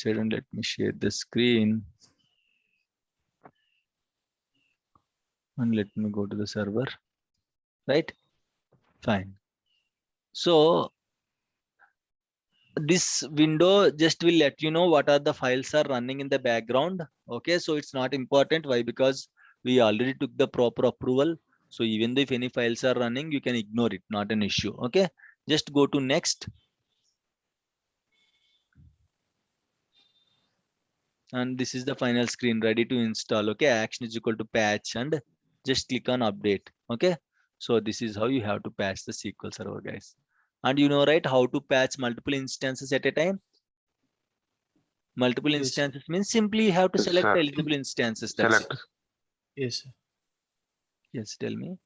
outside and let me share the screen. And let me go to the server, right? Fine. So this window just will let you know what are the files are running in the background. Okay, so it's not important. Why? Because we already took the proper approval. So even though if any files are running, you can ignore it, not an issue. Okay, just go to next. And this is the final screen ready to install. Okay, action is equal to patch and just click on update. Okay, so this is how you have to patch the SQL Server, guys. And you know, right, how to patch multiple instances at a time. Multiple Yes, sir. instances means simply you have to Yes, select sir. eligible instances. That's it. Select. Yes, sir. Yes, tell me.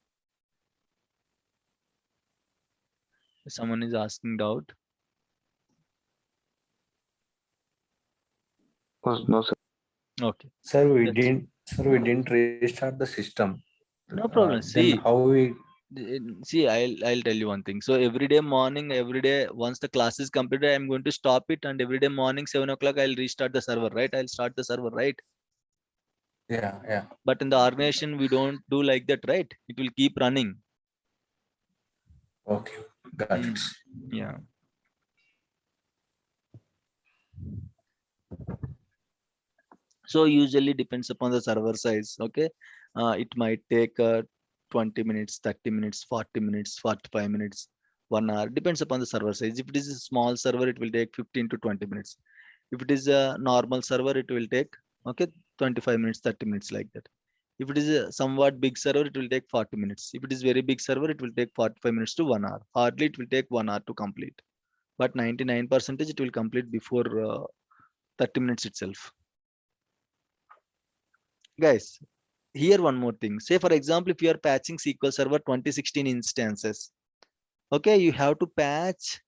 Someone is asking doubt. No, sir. Okay, Sir, that's we didn't restart the system. no problem. Then See, how we? I'll tell you one thing. So every day morning, every day once the class is completed, I'm going to stop it, and every day morning 7 o'clock I'll restart the server. Right? I'll start the server. Right? Yeah. But in the organization we don't do like that. Right? It will keep running. Okay, got it. Yeah. So usually depends upon the server size. Okay, it might take 20 minutes, 30 minutes, 40 minutes, 45 minutes, 1 hour, depends upon the server size. If it is a small server, it will take 15 to 20 minutes. If it is a normal server, it will take, okay, 25 minutes, 30 minutes, like that. If it is a somewhat big server, it will take 40 minutes. If it is very big server, it will take 45 minutes to 1 hour. Hardly it will take 1 hour to complete, but 99% it will complete before 30 minutes itself. Guys, here one more thing. Say for example, if you are patching SQL Server 2016 instances, okay, you have to patch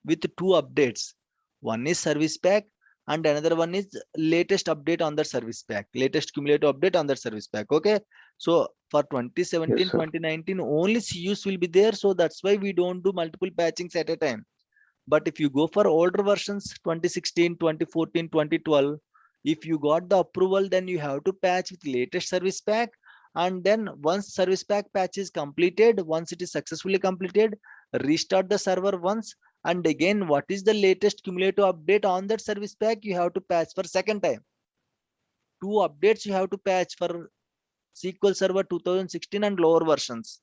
with two updates. One is service pack and another one is latest update on the service pack, latest cumulative update on the service pack. Okay, so for 2017 Yes, sir. 2019 only CUs will be there, so that's why we don't do multiple patchings at a time. But if you go for older versions, 2016 2014 2012, if you got the approval, then you have to patch with latest service pack. And then once service pack patch is completed, once it is successfully completed, restart the server once, and again what is the latest cumulative update on that service pack, you have to patch for second time. Two updates you have to patch for SQL Server 2016 and lower versions.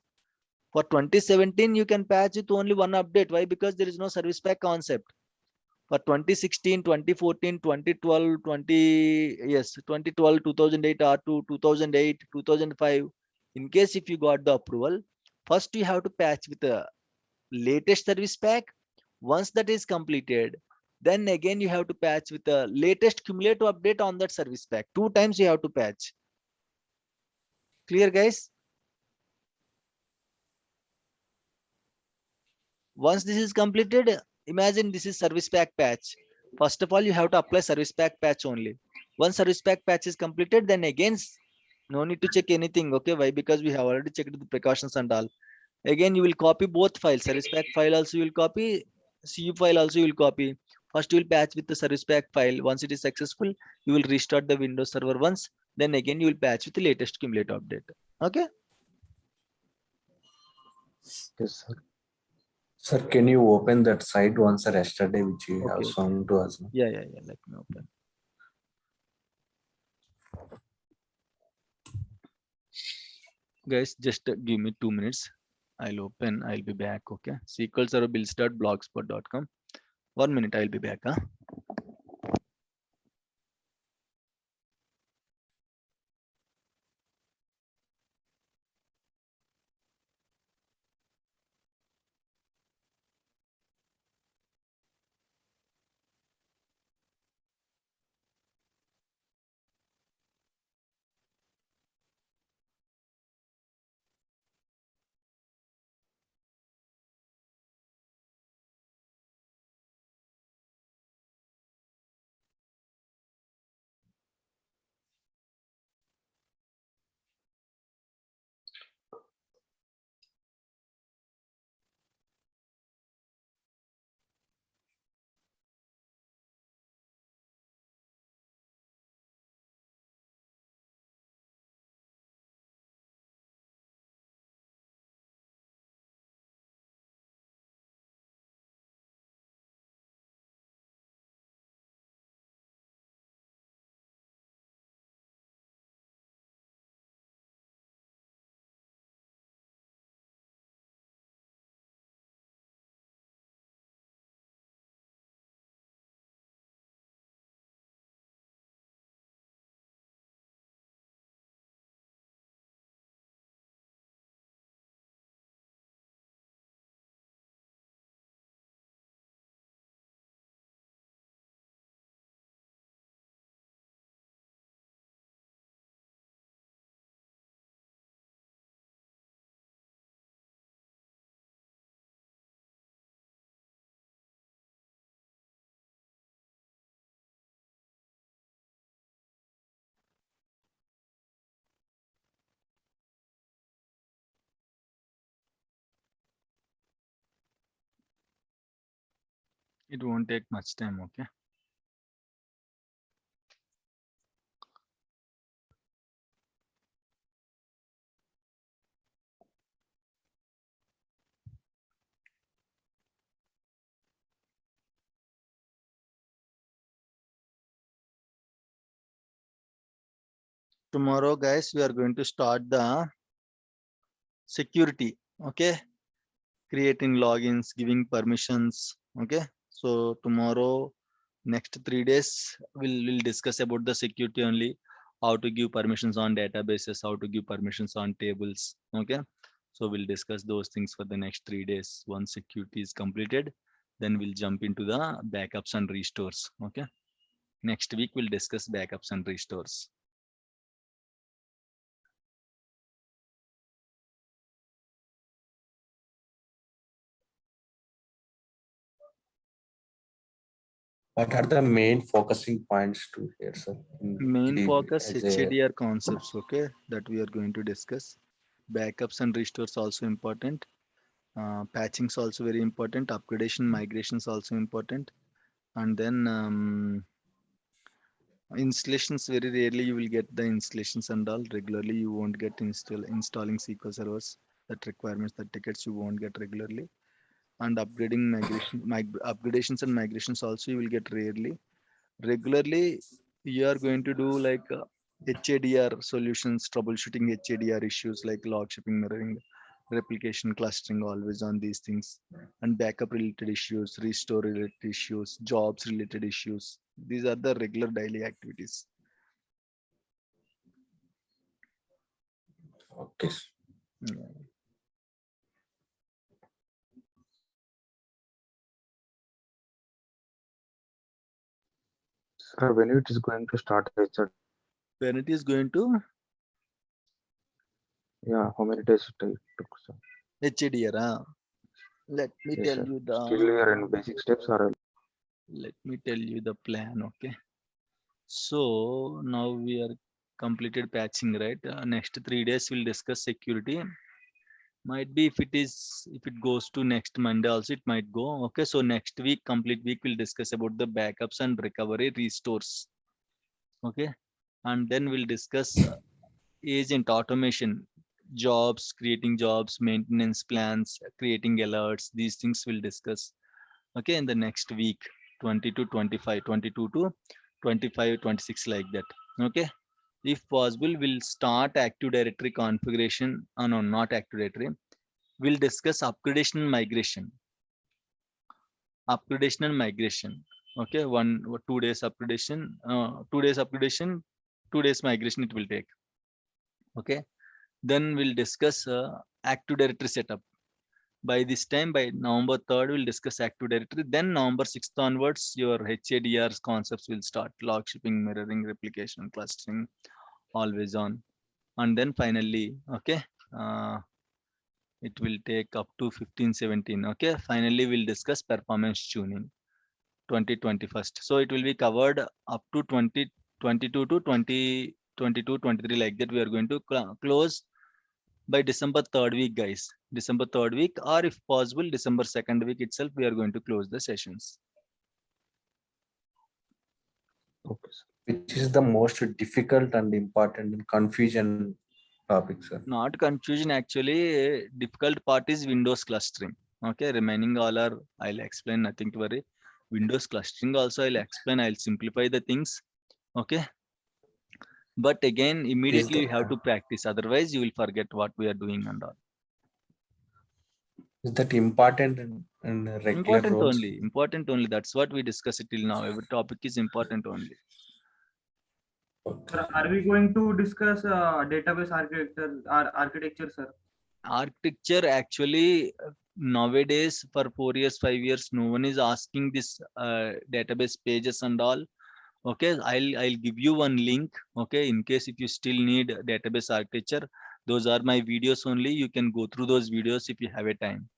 For 2017 you can patch with only one update. Why? Because there is no service pack concept. For 2016 2014 2012 20, yes, 2012 2008 R2 2008 2005, in case if you got the approval, first you have to patch with the latest service pack. Once that is completed, then again you have to patch with the latest cumulative update on that service pack. Two times you have to patch. Clear, guys? Once this is completed, imagine this is service pack patch. First of all, you have to apply service pack patch only. Once service pack patch is completed, then again no need to check anything. Okay, why? Because we have already checked the precautions and all. Again you will copy both files, service pack file also you will copy, cu file also you will copy. First you will patch with the service pack file. Once it is successful, you will restart the Windows server once, then again you will patch with the latest cumulative update. Okay. Yes, sir. Sir, can you open that site once, sir, yesterday, which you have Okay. shown to us? Yeah, let me open. Guys, just give me 2 minutes. I'll open, I'll be back. Okay, SQL Server builds.blogspot.com. 1 minute, I'll be back. Huh? It won't take much time, okay? Tomorrow, guys, we are going to start the security, okay? Creating logins, giving permissions, okay? So tomorrow, next 3 days, we'll discuss about the security only, how to give permissions on databases, how to give permissions on tables, okay? So we'll discuss those things for the next 3 days. Once security is completed, then we'll jump into the backups and restores, okay? Next week, we'll discuss backups and restores. What are the main focusing points to here, sir? Main focus As a HADR concepts, okay, that we are going to discuss. Backups and restores also important. Patching is also very important. Upgradation, migration is also important. And then installations, very rarely you will get the installations and all. Regularly you won't get installing SQL servers. That requirements, that tickets you won't get regularly. And upgrading, upgradations and migrations also you will get rarely. Regularly you are going to do like HADR solutions, troubleshooting HADR issues like log shipping, mirroring, replication, clustering, always on these things, and backup related issues, restore related issues, jobs related issues. These are the regular daily activities. okay. Yeah. Sir, when it is going to start, Richard? When it is going to Yeah, how many days it took, sir? HADR, let me Yes, tell sir. you Still we are in basic steps or let me tell you the plan, okay? So now we are completed patching, right? Next 3 days we'll discuss security. Might be if it goes to next Monday also it might go. Okay, so next week, complete week, we'll discuss about the backups and recovery restores. Okay, and then we'll discuss agent automation, jobs, creating jobs, maintenance plans, creating alerts. These things we'll discuss. Okay, in the next week, 20 to 25, 22 to 25, 26, like that. Okay, if possible, we'll start Active Directory configuration. No, not Active Directory. We'll discuss upgradation and migration. Upgradation and migration. Okay, 2 days upgradation, 2 days upgradation, 2 days migration it will take. Okay, then we'll discuss Active Directory setup. By this time, by November 3rd, we'll discuss Active Directory. Then November 6th onwards, your HADR concepts will start: log shipping, mirroring, replication, clustering, always on. And then finally, okay, it will take up to 15, 17. Okay, finally, we'll discuss performance tuning 2021. So it will be covered up to 2022 to 2022, 23, like that. We are going to close by December 3rd week, guys. December 3rd week, or if possible, December 2nd week itself, we are going to close the sessions. okay, sir. Which is the most difficult and important and confusion topic, sir? Not confusion, actually. Difficult part is Windows clustering. Okay, remaining all are, I'll explain, nothing to worry. Windows clustering also I'll explain, I'll simplify the things. Okay, but again, immediately you have to practice, otherwise you will forget what we are doing and all. Is that important in regular roles? Important only. That's what we discussed till now. Every topic is important only. Okay. Sir, are we going to discuss database architecture, sir? Architecture, actually, nowadays for 4 years, 5 years, no one is asking this database pages and all. Okay, I'll give you one link. Okay, in case if you still need database architecture, those are my videos only. You can go through those videos if you have a time.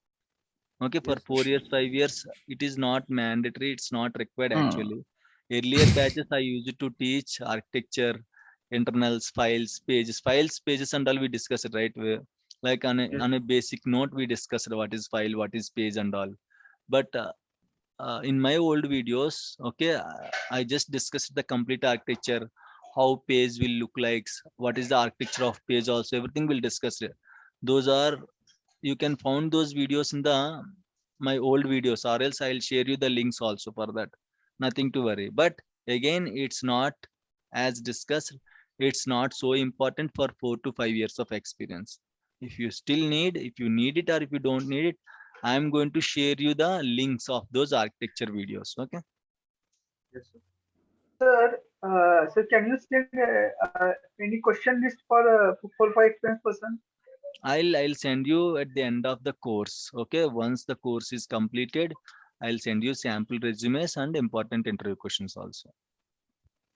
Okay, for Yes. 4 years, 5 years, it is not mandatory. It's not required actually. Earlier batches I used to teach architecture, internals, files, pages and all we discussed, right? Like on Yes. a basic note, we discussed what is file, what is page and all. But in my old videos, okay, I just discussed the complete architecture, how page will look like, what is the architecture of page also, everything will discuss it. Those are, you can find those videos in the my old videos, or else I'll share you the links also for that. Nothing to worry. But again, it's not, as discussed, it's not so important for 4 to 5 years of experience. If you still need, if you need it or if you don't need it, I'm going to share you the links of those architecture videos. Okay. Yes, sir. Sir, can you send any question list for experienced person? I'll send you at the end of the course. Okay. Once the course is completed, I'll send you sample resumes and important interview questions also.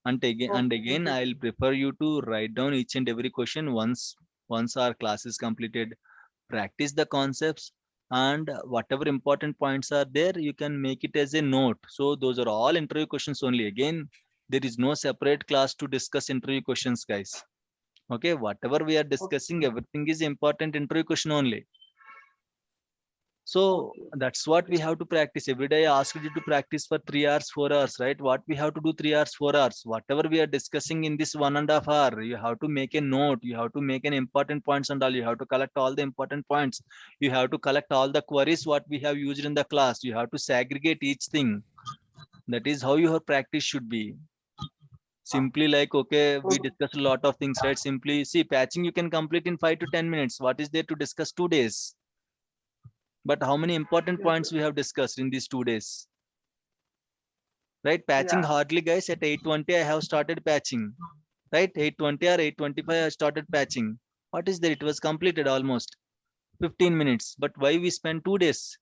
And again, Okay. I'll prefer you to write down each and every question once our class is completed. Practice the concepts, and whatever important points are there, you can make it as a note. So those are all interview questions only. Again, there is no separate class to discuss interview questions, guys. Okay, whatever we are discussing, everything is important interview question only. So that's what we have to practice. Every day I asked you to practice for 3 hours, 4 hours, right? What we have to do 3 hours, 4 hours, whatever we are discussing in this 1.5 hour, you have to make a note, you have to make an important points and all, you have to collect all the important points. You have to collect all the queries, what we have used in the class. You have to segregate each thing. That is how your practice should be. Simply like, okay, we discussed a lot of things, right? Simply see, patching you can complete in 5 to 10 minutes. What is there to discuss 2 days? But how many important points we have discussed in these 2 days? Right? Patching Yeah. hardly, guys. At 8:20, I have started patching. Right? 8:20 or 8:25, I started patching. What is there? It was completed almost 15 minutes. But why we spent 2 days?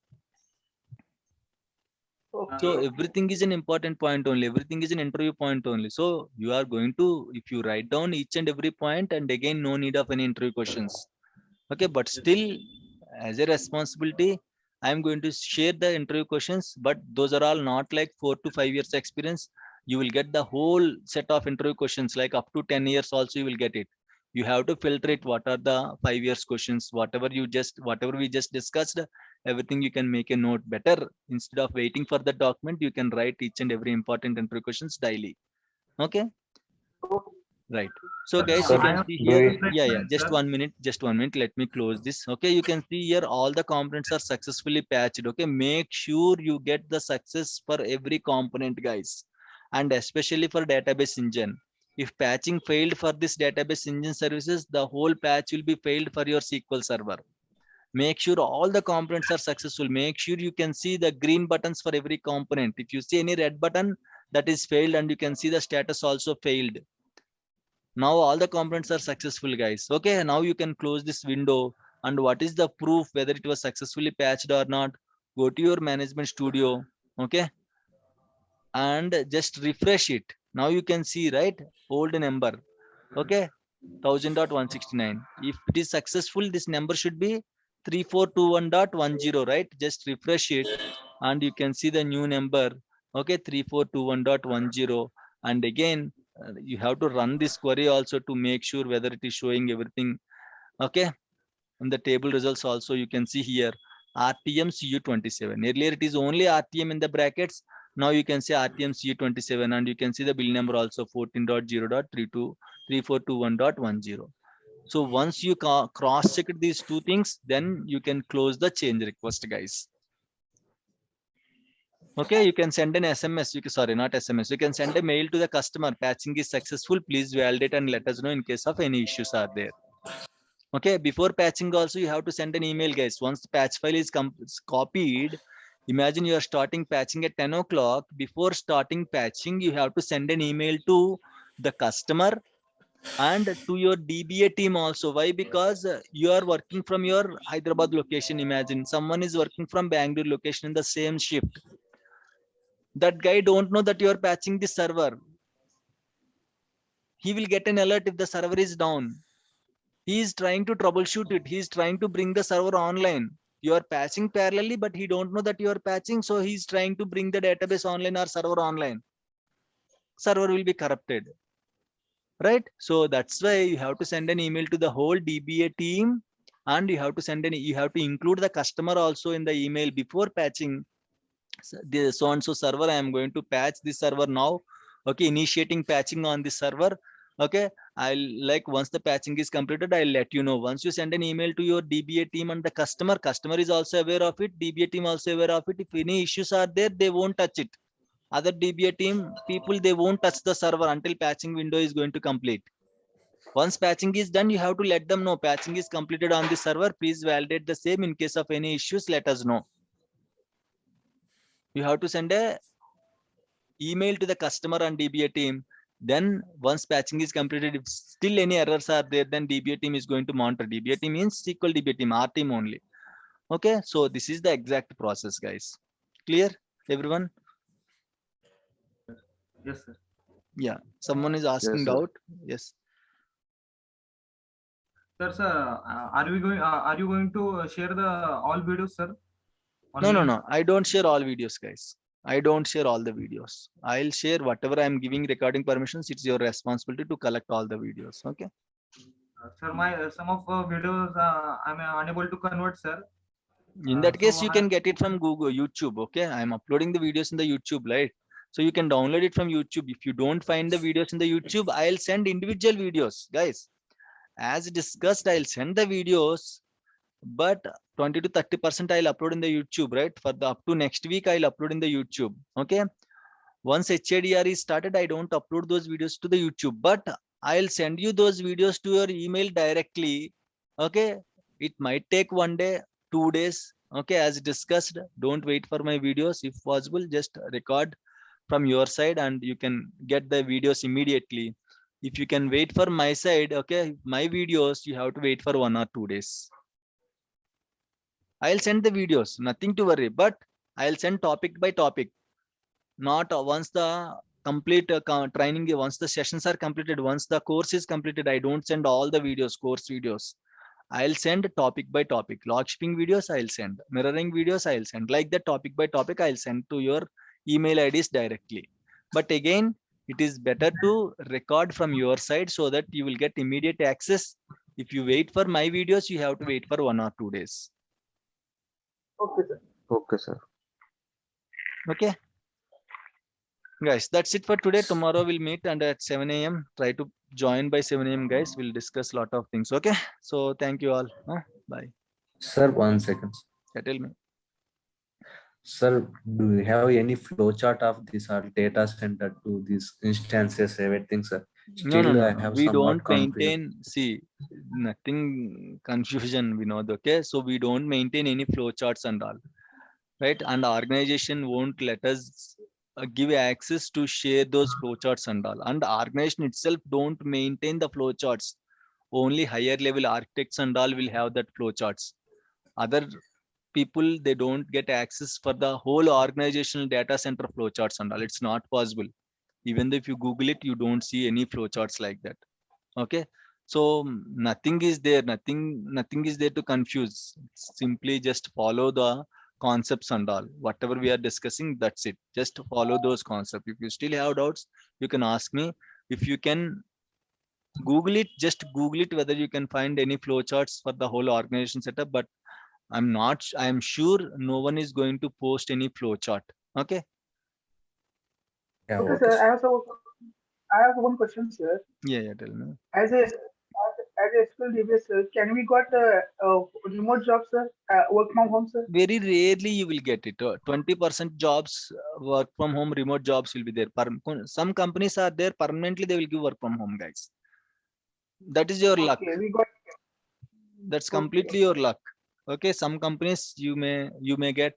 So Okay. everything is an important point only. Everything is an interview point only. So you are going to, if you write down each and every point, and again, no need of any interview questions. Okay, but still, as a responsibility, I'm going to share the interview questions, but those are all not like 4 to 5 years experience. You will get the whole set of interview questions, like up to 10 years also you will get it. You have to filter it. What are the 5 years questions? Whatever we just discussed, everything you can make a note better. Instead of waiting for the document, you can write each and every important interview questions daily. Okay. Right. So guys, you Sir, can I have see do here. we, Yeah. question, Just sir. 1 minute. Just 1 minute. Let me close this. Okay. You can see here all the components are successfully patched. Okay. Make sure you get the success for every component, guys, and especially for database engine. If patching failed for this database engine services, the whole patch will be failed for your SQL server. Make sure all the components are successful. Make sure you can see the green buttons for every component. If you see any red button, that is failed, and you can see the status also failed. Now all the components are successful, guys. Okay, now you can close this window. And what is the proof whether it was successfully patched or not? Go to your management studio. Okay, and just refresh it. Now you can see, right, old number. Okay, 1000.169. If it is successful, this number should be 3421.10, right? Just refresh it and you can see the new number. Okay, 3421.10. And again, you have to run this query also to make sure whether it is showing everything. Okay, in the table results also you can see here RTM CU27. Earlier it is only RTM in the brackets. Now you can see RTM CU27, and you can see the bill number also 14.0.3421.10. So once you cross check these two things, then you can close the change request, guys. Okay, you can send an SMS. Sorry, not SMS. You can send a mail to the customer. Patching is successful. Please validate and let us know in case of any issues are there. Okay, before patching also you have to send an email, guys. Once the patch file is copied, imagine you are starting patching at 10 o'clock. Before starting patching, you have to send an email to the customer and to your DBA team also. Why? Because you are working from your Hyderabad location. Imagine someone is working from Bangalore location in the same shift. That guy don't know that you are patching the server. He will get an alert if the server is down. He is trying to troubleshoot it. He is trying to bring the server online. You are patching parallelly, but he don't know that you are patching. So he is trying to bring the database online or server online. Server will be corrupted. Right? So that's why you have to send an email to the whole DBA team, and you have to include the customer also in the email before patching. the so and so server, I am going to patch this server now. Okay, initiating patching on this server. Okay, I'll like once the patching is completed, I'll let you know. Once you send an email to your DBA team and the customer is also aware of it, DBA team also aware of it. If any issues are there, they won't touch it. Other DBA team people, they won't touch the server until patching window is going to complete. Once patching is done, you have to let them know patching is completed on the server. Please validate the same. In case of any issues, let us know. You have to send a email to the customer and DBA team. Then once patching is completed, if still any errors are there, then DBA team is going to monitor. DBA team means SQL DBA team, our team only. Okay, so this is the exact process, guys. Clear, everyone? Yes, sir. Yeah, someone is asking sir. doubt. Yes. Sir, are you going to share the all videos, sir? On No, link? I don't share all videos, guys. I don't share all the videos. I'll share whatever I'm giving recording permissions. It's your responsibility to collect all the videos. Okay. Sir, my some of videos I'm unable to convert, sir. In that case, So you can get it from Google, YouTube. Okay. I'm uploading the videos in the YouTube, right? So you can download it from YouTube. If you don't find the videos in the YouTube, I'll send individual videos, guys. As discussed, I'll send the videos, but 20 to 30% I'll upload in the YouTube, right? For the up to next week, I'll upload in the YouTube. Okay. Once HADR is started, I don't upload those videos to the YouTube, but I'll send you those videos to your email directly. Okay. It might take 1 day, 2 days. Okay. As discussed, don't wait for my videos. If possible, just record from your side and you can get the videos immediately. If you can wait for my side, okay, my videos, you have to wait for 1 or 2 days. I'll send the videos, nothing to worry, but I'll send topic by topic. Not once the complete training, once the sessions are completed, once the course is completed, I don't send all the videos, course videos. I'll send topic by topic. Log shipping videos, I'll send. Mirroring videos, I'll send. Like the topic by topic, I'll send to your email IDs directly. But again, it is better to record from your side so that you will get immediate access. If you wait for my videos, you have to wait for 1 or 2 days. Okay, sir. Okay, sir. Okay. Guys, that's it for today. Tomorrow we'll meet and at 7 a.m. Try to join by 7 a.m. guys. We'll discuss a lot of things. Okay. So thank you all. Bye. Sir, 1 second. Yeah, tell me. Sir, do you have any flowchart of this or data center to these instances, everything, sir? Still, I have We somewhat don't maintain, see, nothing confusion, Vinod. Okay. So we don't maintain any flowcharts and all. Right. And the organization won't let us give access to share those flowcharts and all. And the organization itself don't maintain the flowcharts. Only higher level architects and all will have that flowcharts. Other people, they don't get access for the whole organizational data center flowcharts and all. It's not possible. Even if you Google it, you don't see any flowcharts like that. Okay. So nothing is there, nothing is there to confuse. Simply just follow the concepts and all. Whatever we are discussing, that's it. Just follow those concepts. If you still have doubts, you can ask me. If you can Google it, just Google it whether you can find any flowcharts for the whole organization setup. But I'm sure no one is going to post any flowchart. Okay. Yeah, Okay, okay, sir. sir. I have one question, sir. Yeah, tell me. As a SQL DBA, sir, can we got remote job, sir? Work from home, sir? Very rarely you will get it. 20% jobs, work from home, remote jobs will be there. Some companies are there permanently, they will give work from home, guys. That is your luck. Okay, we got. That's Okay. completely your luck. Okay, some companies you may get.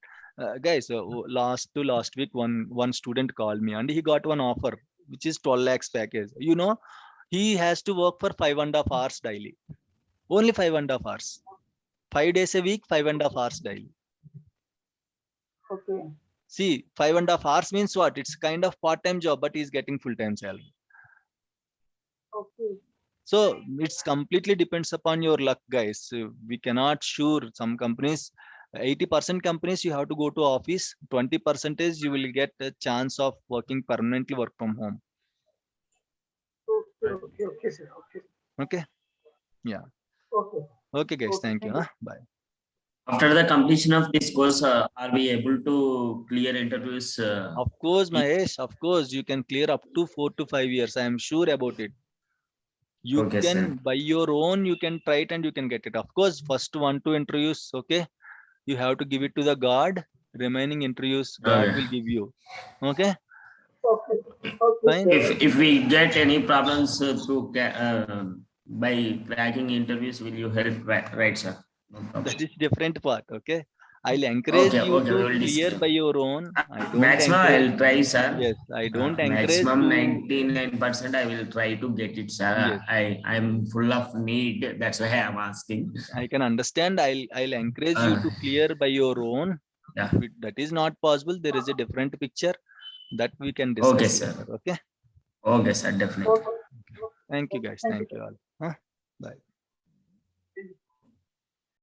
Guys, last week, one student called me and he got one offer, which is 12 lakhs package. You know, he has to work for 5.5 hours daily. Only 5.5 hours. 5 days a week, 5.5 hours daily. Okay. See, 5.5 hours means what? It's kind of part-time job, but he's getting full-time salary. Okay. So it's completely depends upon your luck, guys. We cannot sure. Some companies, 80% companies you have to go to office. 20% is you will get a chance of working permanently, work from home. Okay, sir. Okay. Okay. Yeah. Okay. Okay, guys. Okay, Thank you. thank you. Bye. After the completion of this course, are we able to clear interviews? Of course, Mahesh, of course, you can clear up to 4 to 5 years. I am sure about it. You Okay, can sir. by your own, you can try it and you can get it. Of course, first 1 2 interviews, okay. You have to give it to the God. Remaining interviews, God Okay. will give you. Okay. Okay. Okay. Fine. sir. If we get any problems by cracking interviews, will you help? Right, sir. No problem. That is different part. Okay. I'll encourage Okay, you okay, to we will clear discuss. by your own. I don't Maximum encourage. I'll try, sir. Yes, I don't encourage Maximum to. 99% I will try to get it, sir. Yes. I'm full of need. That's why I'm asking. I can understand. I'll encourage you Uh, to clear by your own. Yeah. If that is not possible, there is a different picture that we can discuss. Okay, sir. later, okay. Okay, sir. Definitely. Okay. Thank you, guys. Thank Thank you. you all. Huh? Bye.